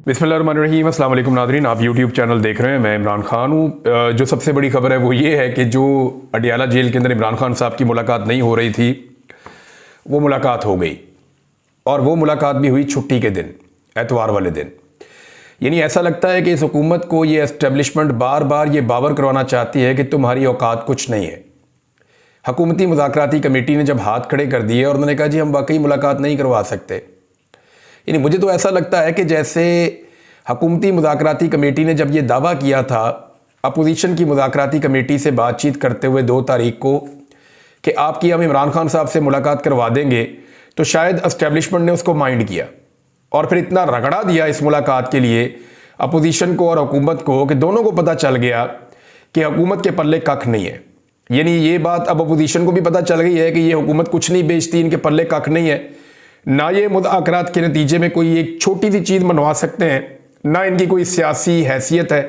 बिस्मिल्लाहिर्रहमानिर्रहीम। अस्सलाम वालेकुम नाज़रीन, आप यूट्यूब चैनल देख रहे हैं। मैं इमरान खान हूँ। जो सबसे बड़ी खबर है वो ये है कि जो अडियाला जेल के अंदर इमरान खान साहब की मुलाकात नहीं हो रही थी, वो मुलाकात हो गई। और वो मुलाकात भी हुई छुट्टी के दिन, एतवार वाले दिन। यानी ऐसा लगता है कि इस हुकूमत को ये एस्टेब्लिशमेंट बार बार ये बावर करवाना चाहती है कि तुम्हारी औकात कुछ नहीं है। हुकूमती मुज़ाकराती कमेटी ने जब हाथ खड़े कर दिए और उन्होंने कहा जी हम वाकई मुलाकात नहीं करवा सकते, यानी मुझे तो ऐसा लगता है कि जैसे हुकूमती मुज़ाकराती कमेटी ने जब ये दावा किया था अपोजिशन की मुज़ाकराती कमेटी से बातचीत करते हुए 2 तारीख को कि आपकी हम इमरान खान साहब से मुलाकात करवा देंगे, तो शायद एस्टेब्लिशमेंट ने उसको माइंड किया और फिर इतना रगड़ा दिया इस मुलाकात के लिए अपोजिशन को और हुकूमत को कि दोनों को पता चल गया कि हुकूमत के पल्ले कख नहीं है। यानी ये बात अब अपोजिशन को भी पता चल गई है कि ये हुकूमत कुछ नहीं बेचती, इनके पल्ले कख नहीं है, ना ये मुज़ाकरात के नतीजे में कोई एक छोटी सी चीज़ मनवा सकते हैं, ना इनकी कोई सियासी हैसियत है,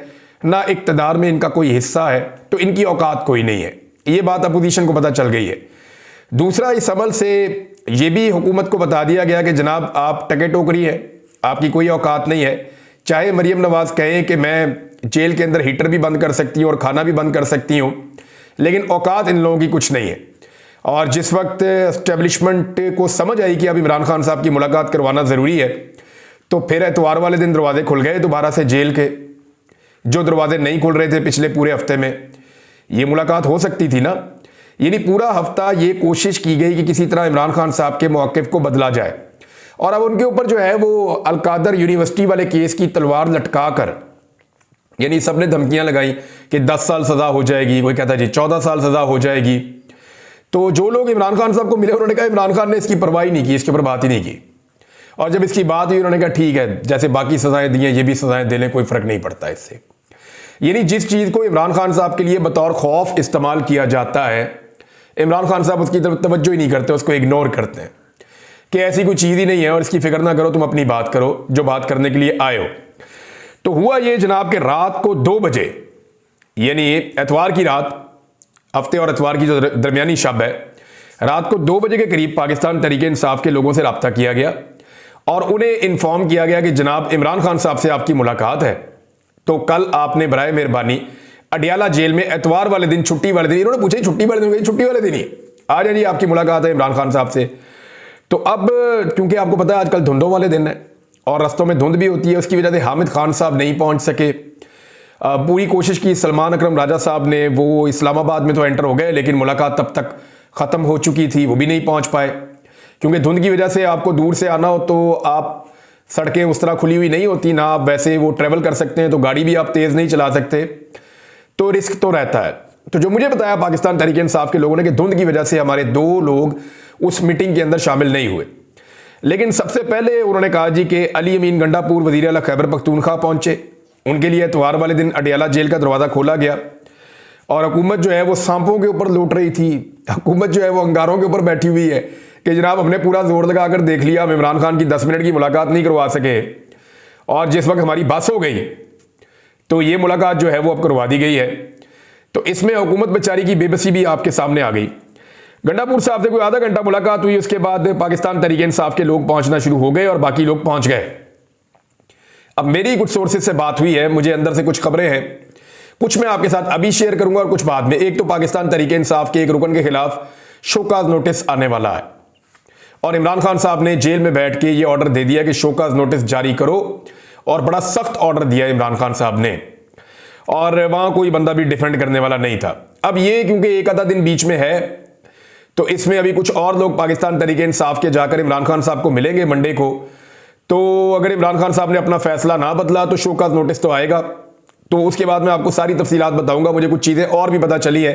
ना इक़्तिदार में इनका कोई हिस्सा है, तो इनकी औकात कोई नहीं है। ये बात अपोजिशन को पता चल गई है। दूसरा, इस अमल से ये भी हुकूमत को बता दिया गया कि जनाब आप टके टोकरी है, आपकी कोई औकात नहीं है। चाहे मरीम नवाज़ कहें कि मैं जेल के अंदर हीटर भी बंद कर सकती हूँ और खाना भी बंद कर सकती हूँ, लेकिन औकात इन लोगों की कुछ नहीं है। और जिस वक्त एस्टेब्लिशमेंट को समझ आई कि अब इमरान खान साहब की मुलाकात करवाना ज़रूरी है, तो फिर एतवार वाले दिन दरवाजे खुल गए दोबारा से जेल के, जो दरवाजे नहीं खुल रहे थे पिछले पूरे हफ्ते में। ये मुलाकात हो सकती थी ना। यानी पूरा हफ्ता ये कोशिश की गई कि किसी तरह इमरान खान साहब के मौक़िफ़ को बदला जाए, और अब उनके ऊपर जो है वो अलकादर यूनिवर्सिटी वाले केस की तलवार लटका कर, यानी सबने धमकियां लगाई कि 10 साल सज़ा हो जाएगी, कोई कहता है जी 14 साल सज़ा हो जाएगी। तो जो लोग इमरान खान साहब को मिले उन्होंने कहा इमरान खान ने इसकी परवाह ही नहीं की, इसके ऊपर बात ही नहीं की। और जब इसकी बात हुई उन्होंने कहा ठीक है, जैसे बाकी सजाएं दी हैं ये भी सजाएं दे लें, कोई फर्क नहीं पड़ता इससे। यानी जिस चीज़ को इमरान खान साहब के लिए बतौर खौफ इस्तेमाल किया जाता है, इमरान खान साहब उसकी तरफ तवज्जो ही नहीं करते, उसको इग्नोर करते हैं कि ऐसी कोई चीज़ ही नहीं है और इसकी फिक्र ना करो, तुम अपनी बात करो जो बात करने के लिए आए हो। तो हुआ ये जनाब कि रात को 2 बजे, यानी एतवार की रात, हफ्ते और एतवार की जो दरमियानी शब है, रात को 2 बजे के करीब पाकिस्तान तहरीक इंसाफ के लोगों से रब्ता किया गया और उन्हें इन्फॉर्म किया गया कि जनाब इमरान खान साहब से आपकी मुलाकात है, तो कल आपने बराए मेहरबानी अडियाला जेल में एतवार वाले दिन, छुट्टी वाले दिन, इन्होंने पूछा छुट्टी वाले दिन, छुट्टी वाले दिन ही आ जाइए, आपकी मुलाकात है इमरान खान साहब से। तो अब क्योंकि आपको पता है आजकल धुंधों वाले दिन है और रस्तों में धुंध भी होती है, उसकी वजह से हामिद खान साहब नहीं पहुंच सके। पूरी कोशिश की सलमान अकरम राजा साहब ने, वो इस्लामाबाद में तो एंटर हो गए लेकिन मुलाकात तब तक ख़त्म हो चुकी थी, वो भी नहीं पहुंच पाए क्योंकि धुंध की वजह से आपको दूर से आना हो तो आप, सड़कें उस तरह खुली हुई नहीं होती ना, आप वैसे वो ट्रैवल कर सकते हैं, तो गाड़ी भी आप तेज़ नहीं चला सकते, तो रिस्क तो रहता है। तो जो मुझे बताया पाकिस्तान तहरीक इंसाफ के लोगों ने कि धुंध की वजह से हमारे 2 लोग उस मीटिंग के अंदर शामिल नहीं हुए। लेकिन सबसे पहले उन्होंने कहा जी कि अली अमीन गंडापुर वज़ीर आला खैबर पख्तूनख्वा पहुंचे, उनके लिए एतवार वाले दिन अडियाला जेल का दरवाज़ा खोला गया और हुकूमत जो है वो सांपों के ऊपर लौट रही थी, हुकूमत जो है वो अंगारों के ऊपर बैठी हुई है कि जनाब हमने पूरा जोर लगा कर देख लिया, हम इमरान खान की 10 मिनट की मुलाकात नहीं करवा सके, और जिस वक्त हमारी बस हो गई तो ये मुलाकात जो है वो अब करवा दी गई है। तो इसमें हुकूमत बेचारी की बेबसी भी आपके सामने आ गई। गंडापुर साहब से कोई आधा घंटा मुलाकात हुई, उसके बाद पाकिस्तान तहरीक इंसाफ के लोग पहुंचना शुरू हो गए और बाकी लोग पहुंच गए। अब मेरी कुछ सोर्सेज से बात हुई है, मुझे अंदर से कुछ खबरें हैं, कुछ मैं आपके साथ अभी शेयर करूंगा और कुछ बाद में। एक तो पाकिस्तान तहरीक इंसाफ के एक रुकन के खिलाफ शोकाज नोटिस आने वाला है और इमरान खान साहब ने जेल में बैठ के ये ऑर्डर दे दिया कि शोकाज नोटिस जारी करो, और बड़ा सख्त ऑर्डर दिया इमरान खान साहब ने, और वहां कोई बंदा भी डिफेंड करने वाला नहीं था। अब ये क्योंकि एक आधा दिन बीच में है, तो इसमें अभी कुछ और लोग पाकिस्तान तहरीक इंसाफ के जाकर इमरान खान साहब को मिलेंगे मंडे को। तो अगर इमरान खान साहब ने अपना फैसला ना बदला तो शोकाज नोटिस तो आएगा, तो उसके बाद मैं आपको सारी तफसीलात बताऊंगा। मुझे कुछ चीज़ें और भी पता चली है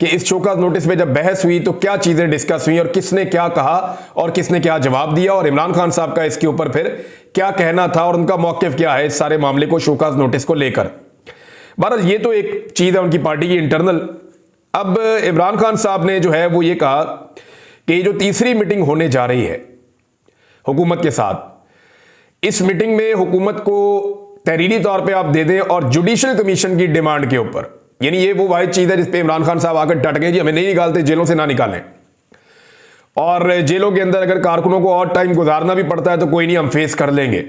कि इस शोकाज नोटिस पे जब बहस हुई तो क्या चीज़ें डिस्कस हुई और किसने क्या कहा और किसने क्या जवाब दिया, और इमरान खान साहब का इसके ऊपर फिर क्या कहना था और उनका मौक़िफ़ क्या है इस सारे मामले को, शोकाज नोटिस को लेकर। बहरहाल ये तो एक चीज़ है उनकी पार्टी की इंटरनल। अब इमरान खान साहब ने जो है वो ये कहा कि जो तीसरी मीटिंग होने जा रही है हुकूमत के साथ, इस मीटिंग में हुकूमत को तहरीरी तौर पे आप दे दें और जुडिशल कमीशन की डिमांड के ऊपर, यानी ये वो वाहिद चीज़ है जिस पे इमरान खान साहब आकर डट गए जी हमें नहीं निकालते, जेलों से ना निकालें, और जेलों के अंदर अगर कारकुनों को और टाइम गुजारना भी पड़ता है तो कोई नहीं, हम फेस कर लेंगे।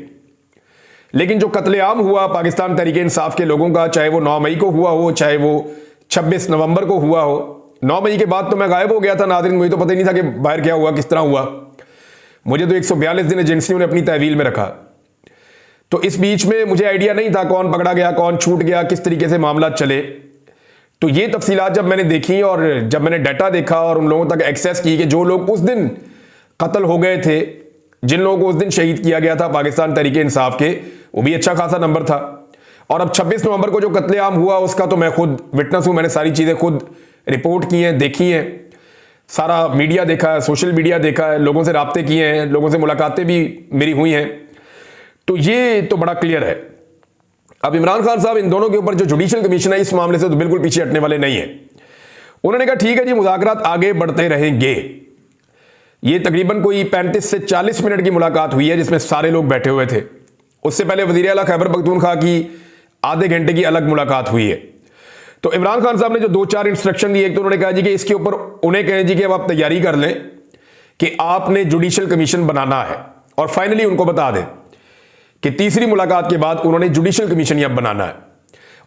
लेकिन जो कत्लेआम हुआ पाकिस्तान तहरीक इंसाफ के लोगों का, चाहे वो 9 मई को हुआ हो, चाहे वो 26 नवंबर को हुआ हो। 9 मई के बाद तो मैं गायब हो गया था नाज़रीन, मुझे तो पता ही नहीं था कि बाहर क्या हुआ, किस तरह हुआ। मुझे तो 142 दिन एजेंसियों ने अपनी तहवील में रखा, तो इस बीच में मुझे आइडिया नहीं था कौन पकड़ा गया, कौन छूट गया, किस तरीके से मामला चले। तो ये तफसीलात जब मैंने देखी और जब मैंने डाटा देखा और उन लोगों तक एक्सेस की कि जो लोग उस दिन कत्ल हो गए थे, जिन लोगों को उस दिन शहीद किया गया था पाकिस्तान तहरीक इंसाफ के, वो भी अच्छा खासा नंबर था। और अब 26 नवंबर को जो कत्लेआम हुआ उसका तो मैं खुद विटनेस हूं, मैंने सारी चीज़ें खुद रिपोर्ट की हैं, देखी हैं, सारा मीडिया देखा है, सोशल मीडिया देखा है, लोगों से राब्ते किए हैं, लोगों से मुलाकातें भी मेरी हुई हैं। तो ये तो बड़ा क्लियर है। अब इमरान खान साहब इन दोनों के ऊपर जो जुडिशल कमीशन है इस मामले से तो बिल्कुल पीछे हटने वाले नहीं है। उन्होंने कहा ठीक है जी, मुज़ाकरात आगे बढ़ते रहेंगे। ये तकरीबन कोई 35 से 40 मिनट की मुलाकात हुई है जिसमें सारे लोग बैठे हुए थे। उससे पहले वज़ीर आला खैबर पख्तूनख्वा की आधे घंटे की अलग मुलाकात हुई है। तो इमरान खान साहब ने जो 2-4 इंस्ट्रक्शन दिए, एक तो उन्होंने कहा जी कि इसके ऊपर उन्हें कहें जी कि अब आप तैयारी कर लें कि आपने जुडिशल कमीशन बनाना है, और फाइनली उनको बता दें कि तीसरी मुलाकात के बाद उन्होंने जुडिशल कमीशन अब बनाना है,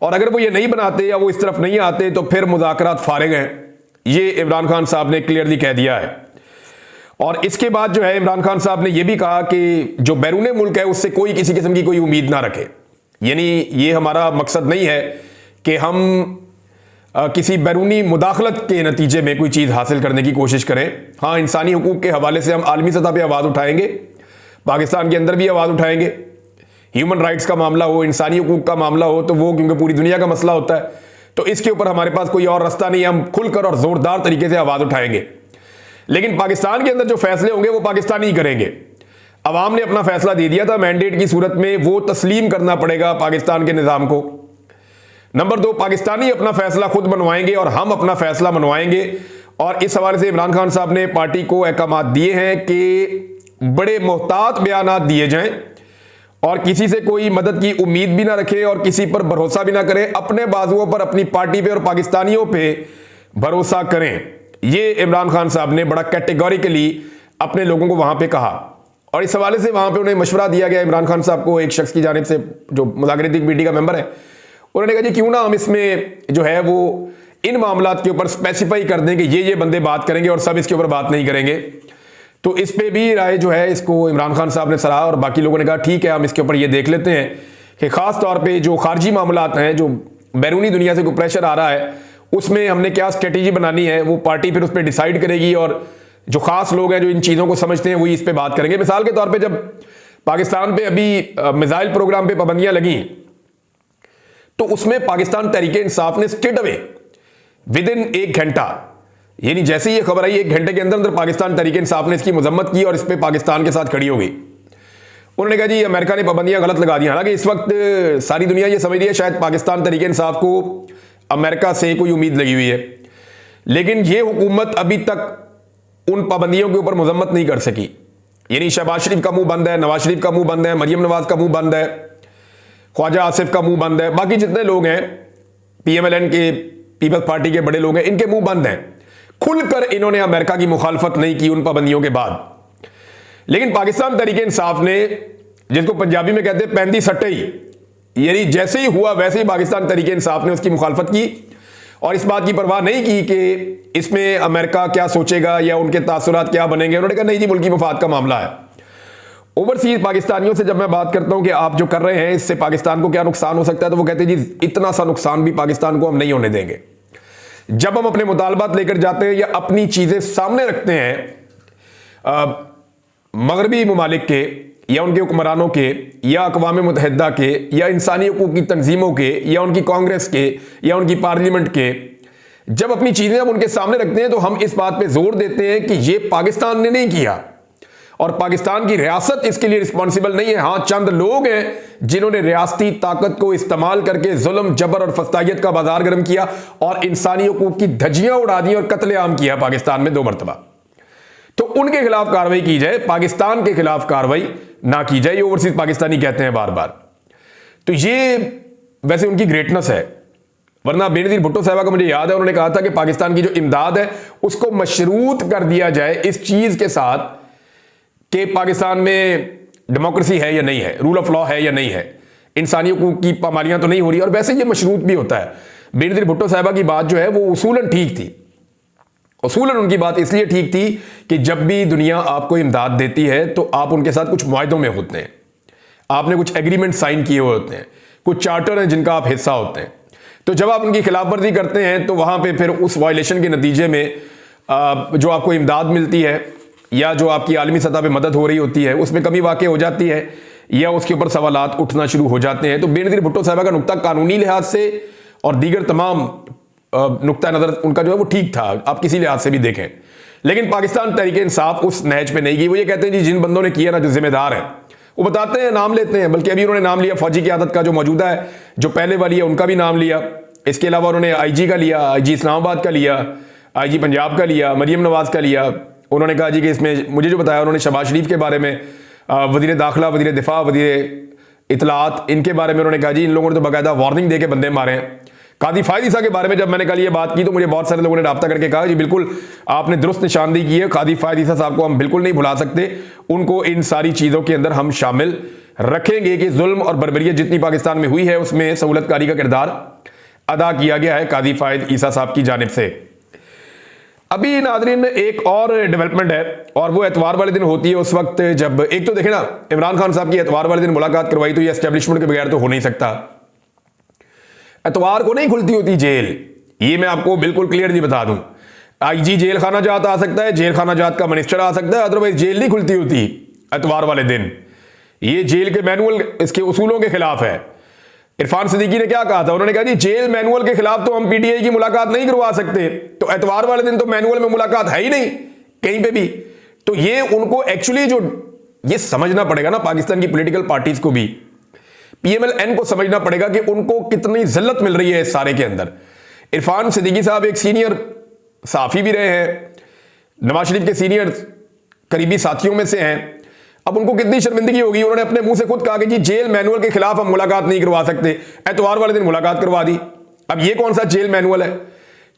और अगर वो ये नहीं बनाते या वो इस तरफ नहीं आते तो फिर मुज़ाकरात फारिग हैं। ये इमरान खान साहब ने क्लियरली कह दिया है। और इसके बाद जो है इमरान खान साहब ने यह भी कहा कि जो बैरून मुल्क है उससे कोई किसी किस्म की कोई उम्मीद ना रखे। यानी ये हमारा मकसद नहीं है कि हम किसी बैरूनी मुदाखलत के नतीजे में कोई चीज़ हासिल करने की कोशिश करें। हाँ, इंसानी हुकूक के हवाले से हम आलमी सतह पर आवाज़ उठाएंगे, पाकिस्तान के अंदर भी आवाज़ उठाएंगे। ह्यूमन राइट्स का मामला हो, इंसानी हुकूक का मामला हो, तो वो क्योंकि पूरी दुनिया का मसला होता है, तो इसके ऊपर हमारे पास कोई और रास्ता नहीं है, हम खुलकर और ज़ोरदार तरीके से आवाज़ उठाएंगे। लेकिन पाकिस्तान के अंदर जो फैसले होंगे वो पाकिस्तानी ही करेंगे। अवाम ने अपना फैसला दे दिया था, मैंडेट की सूरत में वो तस्लीम करना पड़ेगा पाकिस्तान के निज़ाम को। नंबर 2, पाकिस्तानी अपना फैसला खुद मनवाएंगे और हम अपना फैसला मनवाएंगे। और इस हवाले से इमरान खान साहब ने पार्टी को अहकामात दिए हैं कि बड़े मोहतात बयानात दिए जाएं और किसी से कोई मदद की उम्मीद भी ना रखे और किसी पर भरोसा भी ना करें, अपने बाजुओं पर, अपनी पार्टी पे और पाकिस्तानियों पे भरोसा करें। ये इमरान खान साहब ने बड़ा कैटेगोरिकली अपने लोगों को वहां पे कहा। और इस हवाले से वहां पे उन्हें मशवरा दिया गया इमरान खान साहब को, एक शख्स की जानिब से जो मुज़ाकराती कमेटी का मेंबर है, उन्होंने कहा जी क्यों ना हम इसमें जो है वो इन मामलात के ऊपर स्पेसिफाई कर दें कि ये बंदे बात करेंगे और सब इसके ऊपर बात नहीं करेंगे। तो इस पे भी राय जो है इसको इमरान खान साहब ने सराहा और बाकी लोगों ने कहा ठीक है, हम इसके ऊपर ये देख लेते हैं कि ख़ास तौर पे जो खारजी मामलात हैं, जो बैरूनी दुनिया से कोई प्रेशर आ रहा है, उसमें हमने क्या स्ट्रेटेजी बनानी है, वो पार्टी फिर उस पर डिसाइड करेगी। और जो ख़ास लोग हैं जो इन चीज़ों को समझते हैं वही इस पर बात करेंगे। मिसाल के तौर पर जब पाकिस्तान पर अभी मिसाइल प्रोग्राम पर पाबंदियाँ लगी तो उसमें पाकिस्तान तहरीक इंसाफ ने स्ट्रेट अवे विद इन 1 घंटा, यानी जैसे ही ये खबर आई 1 घंटे के अंदर अंदर पाकिस्तान तहरीक इंसाफ ने इसकी मजम्मत की और इस पर पाकिस्तान के साथ खड़ी हो गई। उन्होंने कहा जी अमेरिका ने पाबंदियां गलत लगा दी। हालांकि इस वक्त सारी दुनिया ये समझ रही है शायद पाकिस्तान तहरीक इंसाफ को अमेरिका से कोई उम्मीद लगी हुई है, लेकिन ये हुकूमत अभी तक उन पाबंदियों के ऊपर मजम्मत नहीं कर सकी। यानी शहबाज शरीफ का मुंह बंद है, नवाज शरीफ का मुंह बंद है, मरियम नवाज का मुंह बंद है, ख्वाजा आसिफ का मुंह बंद है, बाकी जितने लोग हैं PMLN के, पीपल्स पार्टी के बड़े लोग हैं, इनके मुंह बंद हैं। खुलकर इन्होंने अमेरिका की मुखालफत नहीं की उन पाबंदियों के बाद। लेकिन पाकिस्तान तहरीक इंसाफ ने, जिसको पंजाबी में कहते हैं पैंदी सट्टई, यानी जैसे ही हुआ वैसे ही पाकिस्तान तहरीक इंसाफ ने उसकी मुखालफत की और इस बात की परवाह नहीं की कि इसमें अमेरिका क्या सोचेगा या उनके तासुरात क्या बनेंगे। उन्होंने कहा नहीं जी, मुल्की मफाद का मामला है। ओवरसीज पाकिस्तानियों से जब मैं बात करता हूं कि आप जो कर रहे हैं इससे पाकिस्तान को क्या नुकसान हो सकता है, तो वो कहते हैं जी इतना सा नुकसान भी पाकिस्तान को हम नहीं होने देंगे। जब हम अपने मुतालबात लेकर जाते हैं या अपनी चीजें सामने रखते हैं मगरबी ममालिक के या उनके हुक्मरानों के या अक़वाम मुत्तहिदा के या इंसानी हुकूक की तंजीमों के या उनकी कांग्रेस के या उनकी पार्लियामेंट के, जब अपनी चीजें हम उनके सामने रखते हैं तो हम इस बात पे जोर देते हैं कि ये पाकिस्तान ने नहीं किया और पाकिस्तान की रियासत इसके लिए रिस्पॉन्सिबल नहीं है। हाँ, चंद लोग हैं जिन्होंने रियासती ताकत को इस्तेमाल करके जुल्म, जबर और फस्तायत का बाजार गर्म किया और इंसानी हुकूक की धज्जियां उड़ा दी और कत्लेआम किया पाकिस्तान में 2 मरतबा। तो उनके खिलाफ कार्रवाई की जाए, पाकिस्तान के खिलाफ कार्रवाई ना की जाए। ये ओवरसीज पाकिस्तानी कहते हैं बार बार। तो ये वैसे उनकी ग्रेटनेस है, वरना बेनजीर भुट्टो साहबा को मुझे याद है उन्होंने कहा था कि पाकिस्तान की जो इमदाद है उसको मशरूत कर दिया जाए इस चीज के साथ कि पाकिस्तान में डेमोक्रेसी है या नहीं है, रूल ऑफ लॉ है या नहीं है, इंसानियों की पामालियां तो नहीं हो रही, और वैसे ये मशरूत भी होता है। बेनजीर भुट्टो साहिबा की बात जो है वो उसूलन ठीक थी। उसूलन उनकी बात इसलिए ठीक थी कि जब भी दुनिया आपको इमदाद देती है तो आप उनके साथ कुछ मुआहदों में होते हैं, आपने कुछ एग्रीमेंट साइन किए हुए होते हैं, कुछ चार्टर हैं जिनका आप हिस्सा होते हैं। तो जब आप उनकी खिलाफवर्जी करते हैं तो वहां पे फिर उस वायलेशन के नतीजे में जो आपको इमदाद मिलती है या जो आपकी आलमी सतह पे मदद हो रही होती है उसमें कमी वाक़ हो जाती है या उसके ऊपर सवालात उठना शुरू हो जाते हैं। तो बेनजीर भुट्टो साहिबा का नुक्ता कानूनी लिहाज से और दीगर तमाम नुक्ता नज़र उनका जो है वो ठीक था, आप किसी लिहाज से भी देखें। लेकिन पाकिस्तान तहरीक इंसाफ उस नहज पे नहीं गई। वो ये कहते हैं जी जिन बंदों ने किया ना, जो जिम्मेदार हैं, वो बताते हैं, नाम लेते हैं, बल्कि अभी उन्होंने नाम लिया फौजी की आदत का जो मौजूदा है, जो पहले वाली है उनका भी नाम लिया। इसके अलावा उन्होंने IG का लिया, IG इस्लामाबाद का लिया, IG पंजाब का लिया, मरियम नवाज का लिया। उन्होंने कहा जी कि इसमें मुझे जो बताया उन्होंने शहबाज शरीफ के बारे में, वज़ीर दाखिला, वज़ीर दिफा, वज़ीर इतलात, इनके बारे में उन्होंने कहा जी इन लोगों ने तो बाकायदा वार्निंग दे के बंदे मारे हैं। कादी फायद ईसा के बारे में जब मैंने कल ये बात की तो मुझे बहुत सारे लोगों ने राब्ता करके कहा जी बिल्कुल आपने दुरुस्त निशानदेही की है, कादी फायद ईसा साहब को हम बिल्कुल नहीं भुला सकते, उनको इन सारी चीज़ों के अंदर हम शामिल रखेंगे कि जुल्म और बर्बरियत जितनी पाकिस्तान में हुई है उसमें सहूलतकारी का किरदार अदा किया गया है कादी फायद ईसा साहब की जानिब से। अभी नाज़रीन एक और डेवलपमेंट है और वो एतवार वाले दिन होती है, उस वक्त जब एक तो देखें ना, इमरान खान साहब की एतवार वाले दिन मुलाकात करवाई तो ये एस्टेब्लिशमेंट के बगैर तो हो नहीं सकता। एतवार को नहीं खुलती होती जेल, ये मैं आपको बिल्कुल क्लियरली बता दूं। IG जेल खाना जात आ सकता है, जेल खाना जात का मिनिस्टर आ सकता है, अदरवाइज जेल नहीं खुलती होती एतवार वाले दिन। ये जेल के मैनुअल, इसके उसूलों के खिलाफ है। इरफान सिद्दीकी ने क्या कहा था, उन्होंने कहा जी जेल मैनुअल के खिलाफ तो हम PTI की मुलाकात नहीं करवा सकते, तो एतवार वाले दिन तो मैनुअल में मुलाकात है ही नहीं कहीं पे भी। तो ये उनको एक्चुअली जो ये समझना पड़ेगा ना, पाकिस्तान की पॉलिटिकल पार्टीज को भी, PMLN को समझना पड़ेगा कि उनको कितनी जिल्लत मिल रही है इस सारे के अंदर। इरफान सिद्दीकी साहब एक सीनियर सहाफी भी रहे हैं, नवाज शरीफ के सीनियर करीबी साथियों में से हैं। अब उनको कितनी शर्मिंदगी होगी, उन्होंने अपने मुंह से खुद कहा कि जी जेल मैनुअल के खिलाफ हम मुलाकात नहीं करवा सकते, एतवार वाले दिन मुलाकात करवा दी। अब ये कौन सा जेल मैनुअल है?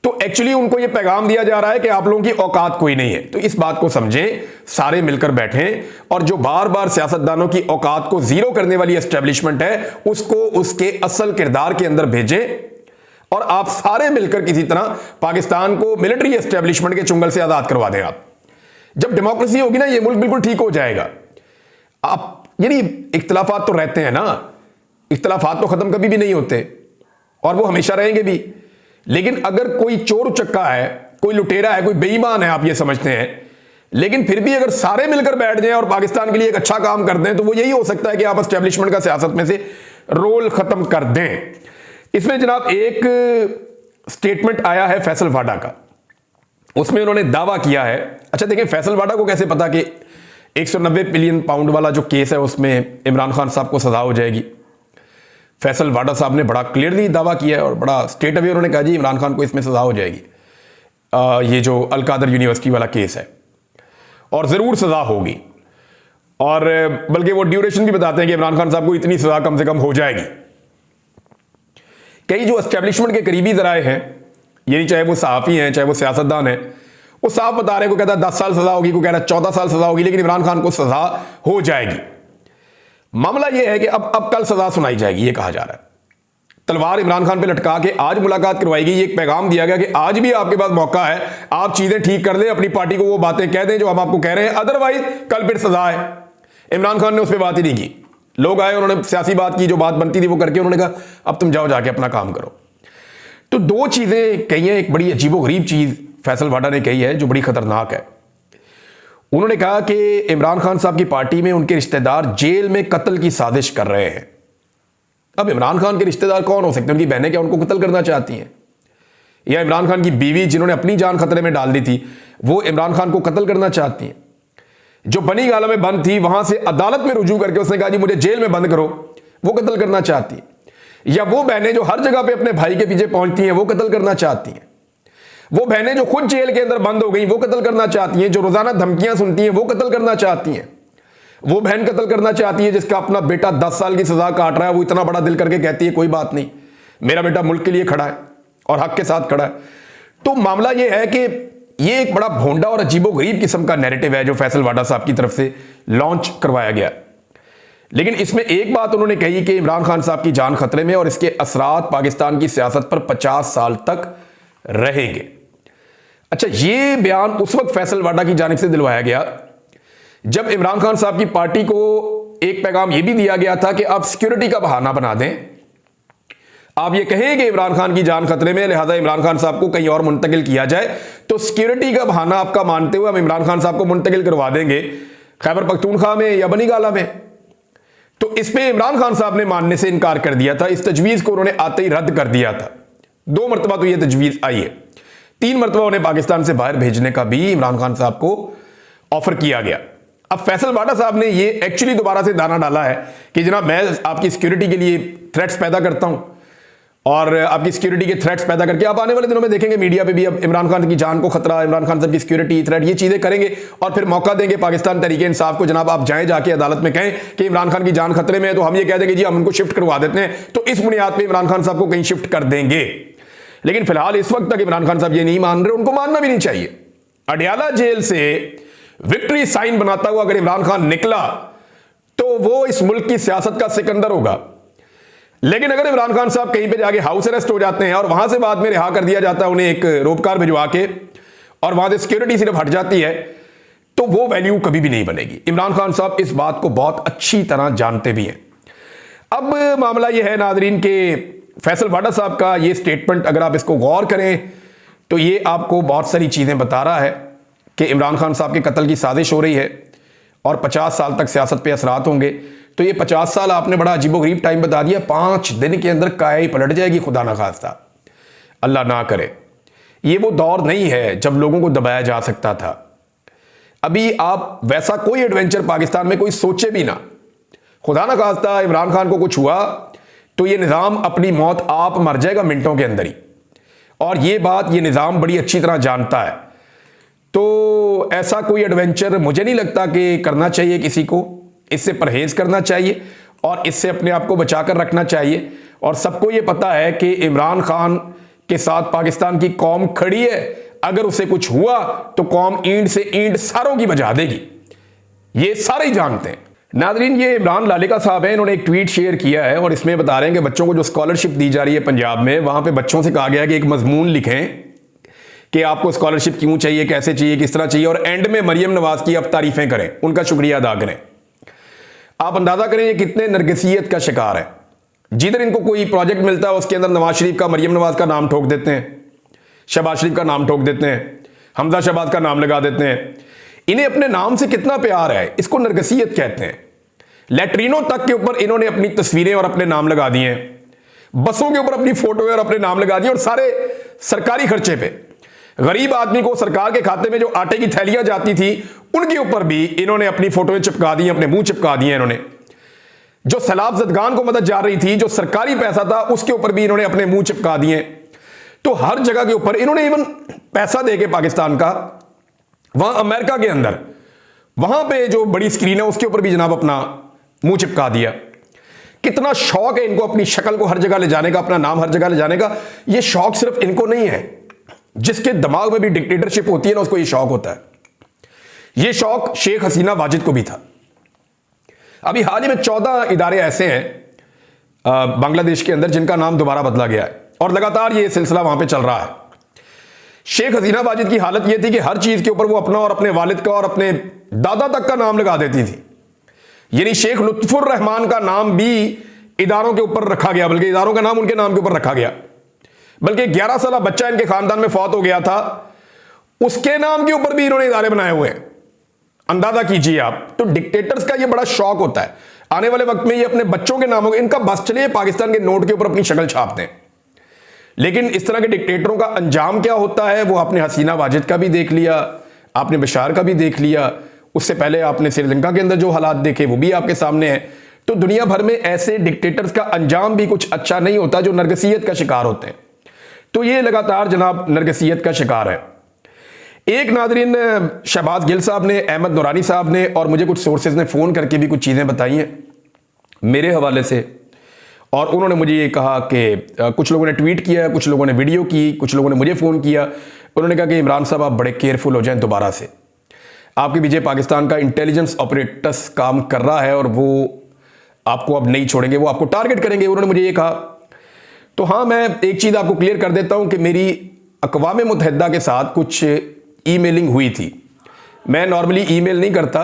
तो एक्चुअली उनको ये पैगाम दिया जा रहा है कि आप लोगों की औकात कोई नहीं है। तो इस बात को समझें, सारे मिलकर बैठें और जो बार बार सियासतदानों की औकात को जीरो करने वाली एस्टेब्लिशमेंट है उसको उसके असल किरदार के अंदर भेजें और आप सारे मिलकर किसी तरह पाकिस्तान को मिलिट्री एस्टेब्लिशमेंट के चुंगल से आजाद करवा दें। आप जब डेमोक्रेसी होगी ना, ये मुल्क बिल्कुल ठीक हो जाएगा। आप यानी इख्तलाफात तो रहते हैं ना, इख्तलाफात तो खत्म कभी भी नहीं होते और वो हमेशा रहेंगे भी। लेकिन अगर कोई चोर उचक्का है, कोई लुटेरा है, कोई बेईमान है, आप ये समझते हैं, लेकिन फिर भी अगर सारे मिलकर बैठ जाएं और पाकिस्तान के लिए एक अच्छा काम कर दें तो वो यही हो सकता है कि आप एस्टेब्लिशमेंट का सियासत में से रोल खत्म कर दें। इसमें जनाब एक स्टेटमेंट आया है फैसल वाडा का, उसमें उन्होंने दावा किया है। अच्छा देखें, फैसल वाडा को कैसे पता कि 190 बिलियन पाउंड वाला जो केस है उसमें इमरान खान साहब को सजा हो जाएगी? फैसल वाडा साहब ने बड़ा क्लियरली दावा किया है और बड़ा स्टेट अवे उन्होंने कहा जी इमरान खान को इसमें सजा हो जाएगी, ये जो अलकादर यूनिवर्सिटी वाला केस है, और ज़रूर सजा होगी। और बल्कि वो ड्यूरेशन भी बताते हैं कि इमरान खान साहब को इतनी सजा कम से कम हो जाएगी। कई जो एस्टेब्लिशमेंट के करीबी ज़राए हैं, यानी चाहे वो सहाफ़ी हैं चाहे वो सियासतदान हैं, वो साफ बता रहे हैं, को कहता है 10 साल सजा होगी, को कह रहा है 14 साल सजा होगी, लेकिन इमरान खान को सजा हो जाएगी। मामला यह है कि अब कल सजा सुनाई जाएगी, ये कहा जा रहा है। तलवार इमरान खान पे लटका के आज मुलाकात करवाई गई। एक पैगाम दिया गया कि आज भी आपके पास मौका है, आप चीजें ठीक कर दें, अपनी पार्टी को वो बातें कह दें जो हम आपको कह रहे हैं, अदरवाइज कल फिर सजा है। इमरान खान ने उस पर बात ही नहीं की। लोग आए, उन्होंने सियासी बात की, जो बात बनती थी वो करके उन्होंने कहा अब तुम जाओ जाके अपना काम करो। तो दो चीजें कही हैं, एक बड़ी अजीबोगरीब चीज फैसल वाडा ने कही है जो बड़ी खतरनाक है। उन्होंने कहा कि इमरान खान साहब की पार्टी में उनके रिश्तेदार जेल में कत्ल की साजिश कर रहे हैं। अब इमरान खान के रिश्तेदार कौन हो सकते हैं? उनकी बहनें क्या उनको कत्ल करना चाहती हैं? या इमरान खान की बीवी जिन्होंने अपनी जान खतरे में डाल दी थी वो इमरान खान को कत्ल करना चाहती हैं? जो बनी गाला में बंद थी वहां से अदालत में रुजू करके उसने कहा जी मुझे जेल में बंद करो, वो कत्ल करना चाहती है? या वो बहनें जो हर जगह पे अपने भाई के पीछे पहुंचती हैं वो कत्ल करना चाहती हैं? वो बहनें जो खुद जेल के अंदर बंद हो गई वो कत्ल करना चाहती हैं? जो रोजाना धमकियां सुनती हैं वो कत्ल करना चाहती हैं? वो बहन कत्ल करना चाहती है जिसका अपना बेटा 10 साल की सजा काट रहा है, वो इतना बड़ा दिल करके कहती है कोई बात नहीं, मेरा बेटा मुल्क के लिए खड़ा है और हक के साथ खड़ा है। तो मामला ये है कि ये एक बड़ा भोंडा और अजीबोगरीब किस्म का नैरेटिव है जो फैसल वाडा साहब की तरफ से लॉन्च करवाया गया। लेकिन इसमें एक बात उन्होंने कही कि इमरान खान साहब की जान खतरे में और इसके असरात पाकिस्तान की सियासत पर 50 साल तक रहेंगे। अच्छा, ये बयान उस वक्त फैसल वाडा की जानिब से दिलवाया गया जब इमरान खान साहब की पार्टी को एक पैगाम यह भी दिया गया था कि आप सिक्योरिटी का बहाना बना दें, आप ये कहें कि इमरान खान की जान खतरे में, लिहाजा इमरान खान साहब को कहीं और मुंतकिल किया जाए, तो सिक्योरिटी का बहाना आपका मानते हुए हम इमरान खान साहब को मुंतकिल करवा देंगे खैबर पख्तूनख्वा में या बनी गाला में। तो इस पे इमरान खान साहब ने मानने से इनकार कर दिया था। इस तजवीज को उन्होंने आते ही रद्द कर दिया था। 2 मरतबा तो यह तजवीज आई है, 3 मरतबा उन्हें पाकिस्तान से बाहर भेजने का भी इमरान खान साहब को ऑफर किया गया। अब फैसल वाडा साहब ने ये एक्चुअली दोबारा से दाना डाला है कि जनाब मैं आपकी सिक्योरिटी के लिए थ्रेट्स पैदा करता हूं और आपकी सिक्योरिटी के थ्रेट्स पैदा करके आप आने वाले दिनों में देखेंगे मीडिया पे भी अब इमरान खान की जान को खतरा, इमरान खान साहब की सिक्योरिटी थ्रेट, ये चीजें करेंगे और फिर मौका देंगे पाकिस्तान तहरीक इंसाफ को, जनाब आप जाएं जाके अदालत में कहें कि इमरान खान की जान खतरे में है, तो हम ये कह देंगे जी हम उनको शिफ्ट करवा देते हैं, तो इस बुनियाद पर इमरान खान साहब को कहीं शिफ्ट कर देंगे। लेकिन फिलहाल इस वक्त तक इमरान खान साहब ये नहीं मान रहे, उनको मानना भी नहीं चाहिए। अडयाला जेल से विक्ट्री साइन बनाता हुआ अगर इमरान खान निकला तो वो इस मुल्क की सियासत का सिकंदर होगा। लेकिन अगर इमरान खान साहब कहीं पे जाके हाउस अरेस्ट हो जाते हैं और वहां से बाद में रिहा कर दिया जाता है उन्हें एक रोपकार भिजवा के, और वहां से सिक्योरिटी सिर्फ हट जाती है, तो वो वैल्यू कभी भी नहीं बनेगी। इमरान खान साहब इस बात को बहुत अच्छी तरह जानते भी हैं। अब मामला यह है नाजरीन के फैसल वाडा साहब का ये स्टेटमेंट अगर आप इसको गौर करें तो ये आपको बहुत सारी चीजें बता रहा है कि इमरान खान साहब के कत्ल की साजिश हो रही है और 50 साल तक सियासत पे असरात होंगे। तो ये 50 साल आपने बड़ा अजीबोगरीब टाइम बता दिया, 5 दिन के अंदर काया ही पलट जाएगी, खुदा ना खास्ता, अल्लाह ना करे। ये वो दौर नहीं है जब लोगों को दबाया जा सकता था। अभी आप वैसा कोई एडवेंचर पाकिस्तान में कोई सोचे भी ना, खुदा ना खास्ता इमरान खान को कुछ हुआ तो ये निज़ाम अपनी मौत आप मर जाएगा मिनटों के अंदर ही, और ये बात ये निज़ाम बड़ी अच्छी तरह जानता है। तो ऐसा कोई एडवेंचर मुझे नहीं लगता कि करना चाहिए किसी को, इससे परहेज करना चाहिए और इससे अपने आप को बचाकर रखना चाहिए। और सबको ये पता है कि इमरान खान के साथ पाकिस्तान की कौम खड़ी है, अगर उसे कुछ हुआ तो कौम ईंट से ईंट सारों की बजा देगी, ये सारे ही जानते हैं। नाजरीन, ये इमरान लालिका साहब हैं, इन्होंने एक ट्वीट शेयर किया है और इसमें बता रहे हैं कि बच्चों को जो स्कॉलरशिप दी जा रही है पंजाब में, वहां पे बच्चों से कहा गया कि एक मजमून लिखें कि आपको स्कॉलरशिप क्यों चाहिए, कैसे चाहिए, किस तरह चाहिए, और एंड में मरियम नवाज की आप तारीफें करें, उनका शुक्रिया अदा करें। आप अंदाजा करें ये कितने नरगिसियत का शिकार है। जिधर इनको कोई प्रोजेक्ट मिलता है उसके अंदर नवाज शरीफ का, मरियम नवाज का नाम ठोक देते हैं, शहबाज शरीफ का नाम ठोक देते हैं, हमजा शहबाज का नाम लगा देते हैं। इन्हें अपने नाम से कितना प्यार है, इसको नरगिसियत कहते हैं। लैट्रीनों तक के ऊपर इन्होंने अपनी तस्वीरें और अपने नाम लगा दिए हैं, बसों के ऊपर अपनी फोटो और अपने नाम लगा दिए, और सारे सरकारी खर्चे पे गरीब आदमी को सरकार के खाते में जो आटे की थैलियां जाती थी उनके ऊपर भी इन्होंने अपनी फोटोएं चिपका दी, अपने मुंह चिपका दिए इन्होंने। जो सैलाब ज़दगान को मदद जा रही थी, जो सरकारी पैसा था, उसके ऊपर भी इन्होंने अपने मुंह चिपका दिए। तो हर जगह के ऊपर इन्होंने इवन पैसा देके पाकिस्तान का, वहां अमेरिका के अंदर वहां पे जो बड़ी स्क्रीन है उसके ऊपर भी जनाब अपना मुंह चिपका दिया। कितना शौक है इनको अपनी शक्ल को हर जगह ले जाने का, अपना नाम हर जगह ले जाने का। यह शौक सिर्फ इनको नहीं है, जिसके दिमाग में भी डिक्टेटरशिप होती है ना, उसको यह शौक होता है। यह शौक शेख हसीना वाजिद को भी था। अभी हाल ही में 14 इदारे ऐसे हैं बांग्लादेश के अंदर जिनका नाम दोबारा बदला गया है, और लगातार यह सिलसिला वहां पे चल रहा है। शेख हसीना वाजिद की हालत यह थी कि हर चीज के ऊपर वो अपना और अपने वालिद का और अपने दादा तक का नाम लगा देती थी। यानी शेख लुत्फुर रहमान का नाम भी इदारों के ऊपर रखा गया, बल्कि इदारों का नाम उनके नाम के ऊपर रखा गया। बल्कि 11 साल बच्चा इनके खानदान में फौत हो गया था, उसके नाम के ऊपर भी इन्होंने इदारे बनाए हुए हैं। अंदाजा कीजिए आप। तो डिक्टेटर्स का यह बड़ा शौक होता है, आने वाले वक्त में ये अपने बच्चों के नामों, इनका बस चले पाकिस्तान के नोट के ऊपर अपनी शक्ल छापते हैं। लेकिन इस तरह के डिक्टेटरों का अंजाम क्या होता है वो आपने हसीना वाजिद का भी देख लिया, आपने बशार का भी देख लिया, उससे पहले आपने श्रीलंका के अंदर जो हालात देखे वो भी आपके सामने है। तो दुनिया भर में ऐसे डिक्टेटर्स का अंजाम भी कुछ अच्छा नहीं होता जो नरगिसियत का शिकार होते हैं। तो ये लगातार जनाब नरगिसियत का शिकार है। एक नाजरीन शहबाज गिल साहब ने, अहमद नूरानी साहब ने और मुझे कुछ सोर्सेज ने फोन करके भी कुछ चीजें बताई हैं मेरे हवाले से, और उन्होंने मुझे ये कहा कि कुछ लोगों ने ट्वीट किया, कुछ लोगों ने वीडियो की, कुछ लोगों ने मुझे फ़ोन किया। उन्होंने कहा कि इमरान साहब आप बड़े केयरफुल हो जाएं दोबारा से, आपके पीछे पाकिस्तान का इंटेलिजेंस ऑपरेटर्स काम कर रहा है और वो आपको अब नहीं छोड़ेंगे, वो आपको टारगेट करेंगे, उन्होंने मुझे ये कहा। तो हाँ, मैं एक चीज़ आपको क्लियर कर देता हूँ कि मेरी अक़वाम मुत्तहिदा के साथ कुछ ईमेलिंग हुई थी। मैं नॉर्मली ईमेल नहीं करता,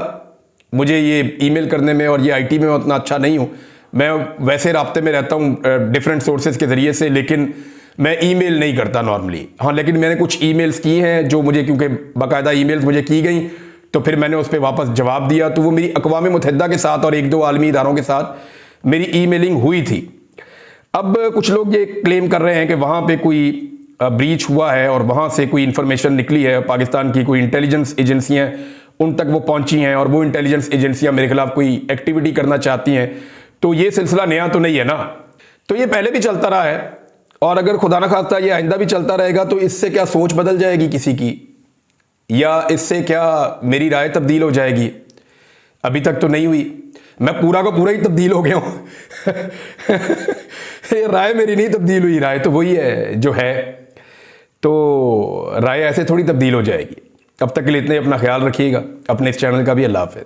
मुझे ये ईमेल करने में और ये आईटी में उतना अच्छा नहीं हूँ। मैं वैसे राब्ते में रहता हूँ डिफरेंट सोर्सेज के ज़रिए से, लेकिन मैं ईमेल नहीं करता नॉर्मली। हाँ, लेकिन मैंने कुछ ईमेल्स की हैं जो मुझे, क्योंकि बाकायदा ईमेल्स मुझे की गई, तो फिर मैंने उस पर वापस जवाब दिया। तो वो मेरी अक़वाम मुत्तहिदा के साथ और एक दो आलमी इदारों के साथ मेरी ईमेलिंग हुई थी। अब कुछ लोग ये क्लेम कर रहे हैं कि वहाँ पे कोई ब्रीच हुआ है और वहाँ से कोई इन्फॉर्मेशन निकली है, पाकिस्तान की कोई इंटेलिजेंस एजेंसियाँ उन तक वो पहुँची हैं और वो इंटेलिजेंस एजेंसियाँ मेरे खिलाफ कोई एक्टिविटी करना चाहती हैं। तो ये सिलसिला नया तो नहीं है ना, तो ये पहले भी चलता रहा है, और अगर खुदा न खास्ता ये आइंदा भी चलता रहेगा तो इससे क्या सोच बदल जाएगी किसी की, या इससे क्या मेरी राय तब्दील हो जाएगी? अभी तक तो नहीं हुई। मैं पूरा का पूरा ही तब्दील हो गया हूँ राय मेरी नहीं तब्दील हुई, राय तो वही है जो है, तो राय ऐसे थोड़ी तब्दील हो जाएगी। अब तक के लिए इतने, अपना ख्याल रखिएगा, अपने इस चैनल का भी। अल्लाह हाफ़िज़।